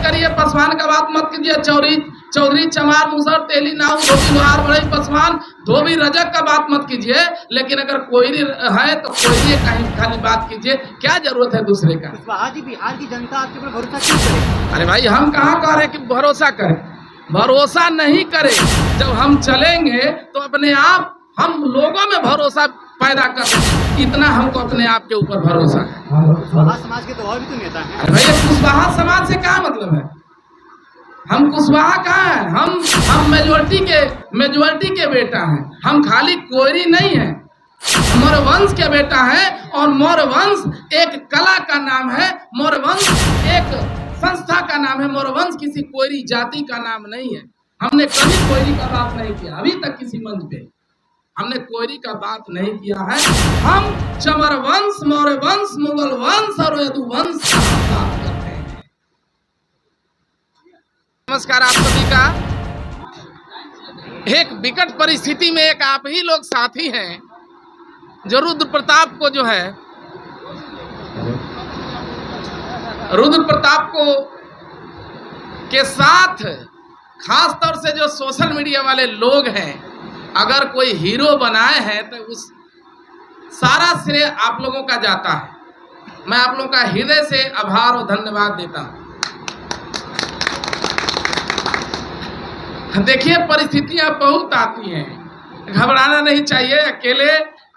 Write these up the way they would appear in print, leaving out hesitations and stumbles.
करिए, पासवान का बात मत कीजिए। चौधरी चमार मुसर तेली नाउ धोबी लोहार बड़ई पासवान धोबी रजक का बात मत कीजिए। लेकिन अगर कोई है तो कोई कहीं खाली बात कीजिए, क्या जरूरत है दूसरे का। आज बिहार की जनता आपके ऊपर भरोसा क्यों करे? अरे भाई हम कहाँ कह रहे कि भरोसा करें, भरोसा नहीं करें। जब हम चलेंगे तो अपने आप हम लोगों में भरोसा पैदा कर, इतना हमको अपने आप के ऊपर भरोसा है। कुशवाहा समाज के तो और भी तो नेता हैं। अरे भैया कुशवाहा समाज से क्या मतलब है? हम कुशवाहा कहाँ है? हम मेजोरिटी के बेटा हैं। हम खाली कोयरी नहीं है, मौर्य वंश के बेटा है। और मौर्य वंश एक कला का नाम है, मौर्य वंश एक संस्था का नाम है। मौर्य वंश किसी कोयरी जाति का नाम नहीं है। हमने कभी कोयरी का बात नहीं किया, अभी तक किसी मंच पे हमने कोयरी का बात नहीं किया है। हम चमर वंश, मौर्य वंश, मुगल वंश और यदुवंश का बात करते हैं। नमस्कार आप सभी का। एक विकट परिस्थिति में एक आप ही लोग साथी हैं जो रुद्र प्रताप को जो है, रुद्र प्रताप को के साथ खास तौर से जो सोशल मीडिया वाले लोग हैं, अगर कोई हीरो बनाए हैं तो उस सारा श्रेय आप लोगों का जाता है। मैं आप लोगों का हृदय से आभार और धन्यवाद देता हूं। देखिए परिस्थितियां बहुत आती हैं, घबराना नहीं चाहिए। अकेले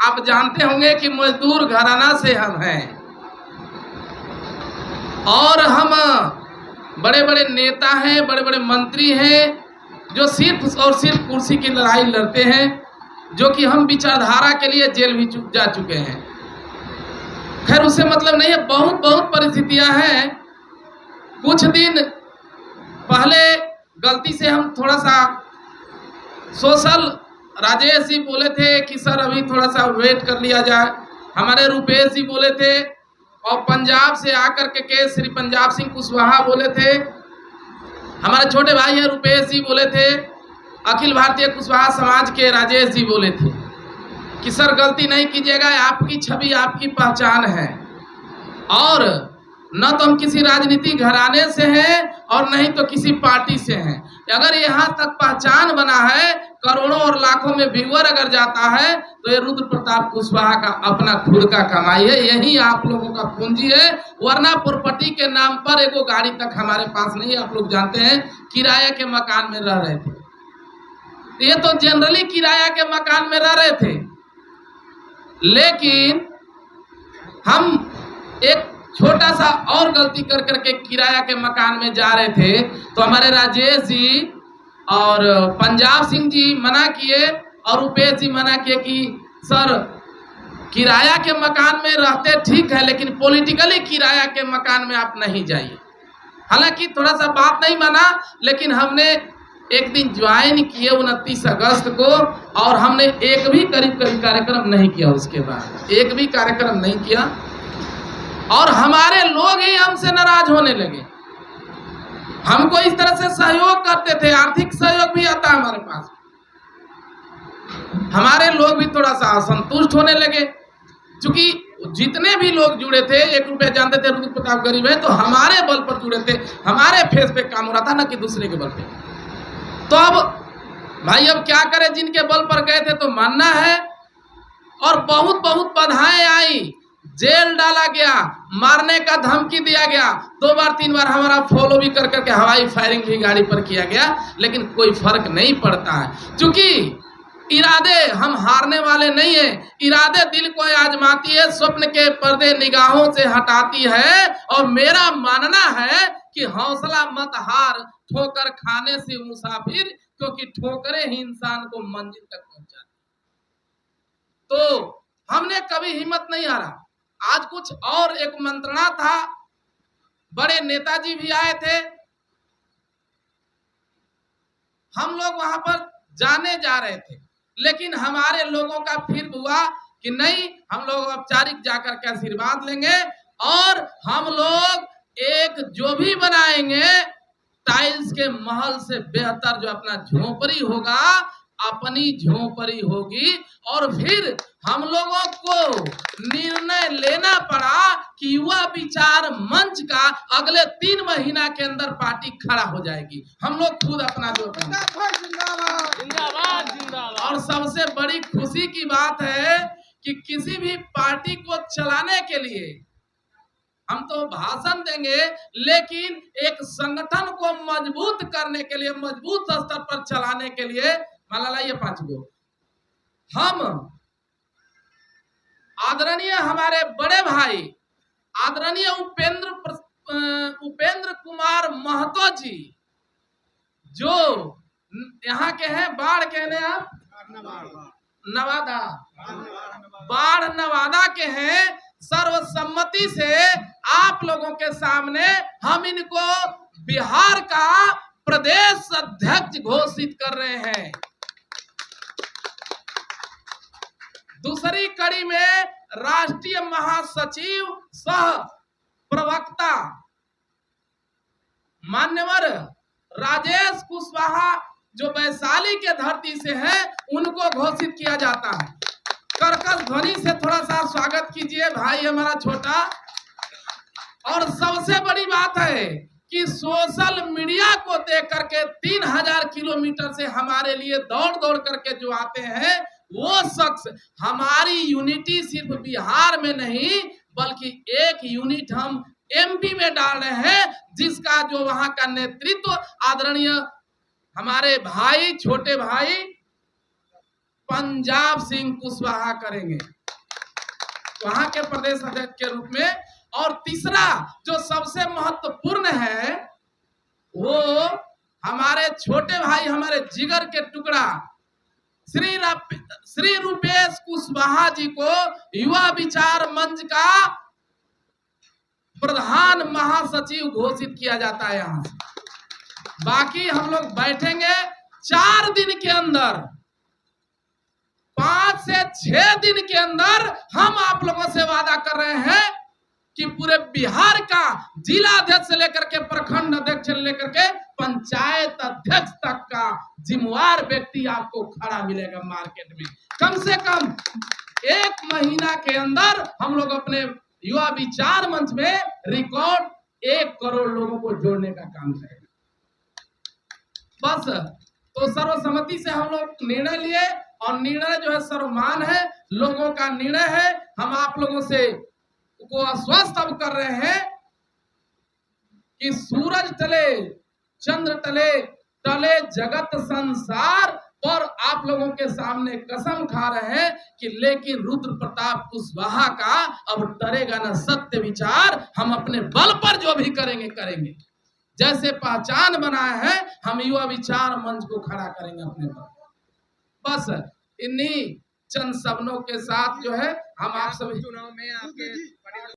आप जानते होंगे कि मजदूर घराना से हम हैं और हम बड़े बड़े नेता हैं, बड़े बड़े मंत्री हैं जो सिर्फ और सिर्फ कुर्सी की लड़ाई लड़ते हैं, जो कि हम विचारधारा के लिए जेल भी जा चुके हैं। खैर उससे मतलब नहीं है, बहुत परिस्थितियां हैं। कुछ दिन पहले गलती से हम थोड़ा सा सोशल, राजेश जी बोले थे कि सर अभी थोड़ा सा वेट कर लिया जाए। हमारे रुपेश जी बोले थे और पंजाब से आकर के श्री पंजाब सिंह कुशवाहा बोले थे। हमारे छोटे भाई है रुपेश जी बोले थे। अखिल भारतीय कुशवाहा समाज के राजेश जी बोले थे कि सर गलती नहीं कीजिएगा, आपकी छवि आपकी पहचान है और न तो हम किसी राजनीतिक घराने से हैं और नहीं तो किसी पार्टी से हैं। अगर यहाँ तक पहचान बना है, करोड़ों और लाखों में व्यूअर अगर जाता है तो ये रुद्र प्रताप कुशवाहा का अपना खुद का कमाई है, यही आप लोगों का पूंजी है। वरना प्रॉपर्टी के नाम पर एगो गाड़ी तक हमारे पास नहीं है। आप लोग जानते हैं किराए के मकान में रह रहे थे, ये तो जनरली किराया के मकान में रह रहे थे। लेकिन हम एक छोटा सा और गलती कर करके किराया के मकान में जा रहे थे तो हमारे राजेश जी और पंजाब सिंह जी मना किए और रुपेश जी मना किए कि सर किराया के मकान में रहते ठीक है, लेकिन पॉलिटिकली किराया के मकान में आप नहीं जाइए। हालांकि थोड़ा सा बात नहीं माना, लेकिन हमने एक दिन ज्वाइन किए 29 अगस्त को और हमने एक भी करीब कार्यक्रम नहीं किया। उसके बाद एक भी कार्यक्रम नहीं किया और हमारे लोग ही हमसे नाराज होने लगे। हमको इस तरह से सहयोग करते थे, आर्थिक सहयोग भी आता है हमारे पास, हमारे लोग भी थोड़ा सा असंतुष्ट होने लगे। क्योंकि जितने भी लोग जुड़े थे, 1 रुपया जानते थे रुद्र प्रताप गरीब है तो हमारे बल पर जुड़े थे, हमारे फेस पे काम हो रहा था, ना कि दूसरे के बल पे। तो अब भाई अब क्या करें, जिनके बल पर गए थे तो मानना है। और बहुत बाधाएं आई, जेल डाला गया, मारने का धमकी दिया गया, 2 बार 3 बार हमारा फॉलो भी कर करके हवाई फायरिंग भी गाड़ी पर किया गया, लेकिन कोई फर्क नहीं पड़ता है। क्योंकि इरादे हम हारने वाले नहीं है, इरादे दिल को आजमाती है, स्वप्न के पर्दे निगाहों से हटाती है। और मेरा मानना है कि हौसला मत हार, ठोकर खाने से मुसाफिर, क्योंकि ठोकरे ही इंसान को मंजिल तक पहुंचाती। तो हमने कभी हिम्मत नहीं हारा। आज कुछ और एक मंत्रणा था, बड़े नेताजी भी आए थे, हम लोग वहां पर जाने जा रहे थे, लेकिन हमारे लोगों का फिर हुआ कि नहीं, हम लोग औपचारिक जाकर के आशीर्वाद लेंगे और हम लोग एक जो भी बनाएंगे टाइल्स के महल से बेहतर जो अपना झोपड़ी होगा अपनी झोंपड़ी होगी। और फिर हम लोगों को निर्णय लेना पड़ा कि युवा विचार मंच का अगले 3 महीना के अंदर पार्टी खड़ा हो जाएगी। हम लोग खुद अपना जो जिंदाबाद जिंदाबाद। और सबसे बड़ी खुशी की बात है कि किसी भी पार्टी को चलाने के लिए हम तो भाषण देंगे, लेकिन एक संगठन को मजबूत करने के लिए, मजबूत स्तर पर चलाने के लिए, माला ये 5 गो हम आदरणीय हमारे बड़े भाई आदरणीय उपेंद्र कुमार महतो जी, जो यहाँ के हैं, बाढ़ कहने आप नवादा, बाढ़ नवादा के हैं, सर्वसम्मति से आप लोगों के सामने हम इनको बिहार का प्रदेश अध्यक्ष घोषित कर रहे हैं। दूसरी कड़ी में राष्ट्रीय महासचिव सह प्रवक्ता मान्यवर राजेश कुशवाहा, जो वैशाली के धरती से हैं, उनको घोषित किया जाता है। कर्कश ध्वनि से थोड़ा सा स्वागत कीजिए भाई हमारा छोटा। और सबसे बड़ी बात है कि सोशल मीडिया को देख करके 3000 किलोमीटर से हमारे लिए दौड़ दौड़ करके जो आते हैं, वो शख्स हमारी यूनिटी सिर्फ बिहार में नहीं बल्कि एक यूनिट हम एमपी में डाल रहे हैं, जिसका जो वहां का नेतृत्व आदरणीय हमारे भाई, छोटे भाई पंजाब सिंह कुशवाहा करेंगे, वहां के प्रदेश अध्यक्ष के रूप में। और तीसरा जो सबसे महत्वपूर्ण है, वो हमारे छोटे भाई, हमारे जिगर के टुकड़ा श्री रूपेश कुशवाहा जी को युवा विचार मंच का प्रधान महासचिव घोषित किया जाता है यहाँ से। बाकी हम लोग बैठेंगे 4 दिन के अंदर, 5 से 6 दिन के अंदर हम आप लोगों से वादा कर रहे हैं कि पूरे बिहार का जिला अध्यक्ष से लेकर के प्रखंड अध्यक्ष से लेकर के पंचायत अध्यक्ष तक का जिम्मेवार व्यक्ति आपको खड़ा मिलेगा मार्केट में। कम से कम 1 महीना के अंदर हम लोग अपने युवा विचार मंच में रिकॉर्ड 1 करोड़ लोगों को जोड़ने का काम करेंगे। बस तो सर्वसम्मति से हम लोग निर्णय लिए, और निर्णय जो है सर्वमान है, लोगों का निर्णय है। हम आप लोगों से को आश्वस्त अब कर रहे हैं कि सूरज तले चंद्र तले तले जगत संसार पर आप लोगों के सामने कसम खा रहे हैं कि लेकिन रुद्र प्रताप कुशवाहा का अब डरेगा न सत्य विचार। हम अपने बल पर जो भी करेंगे करेंगे। जैसे पहचान बनाए हैं, हम युवा विचार मंच को खड़ा करेंगे अपने पर। बस इन्हीं चंद शब्दों के साथ जो है हम आप सभी चुनाव में आपके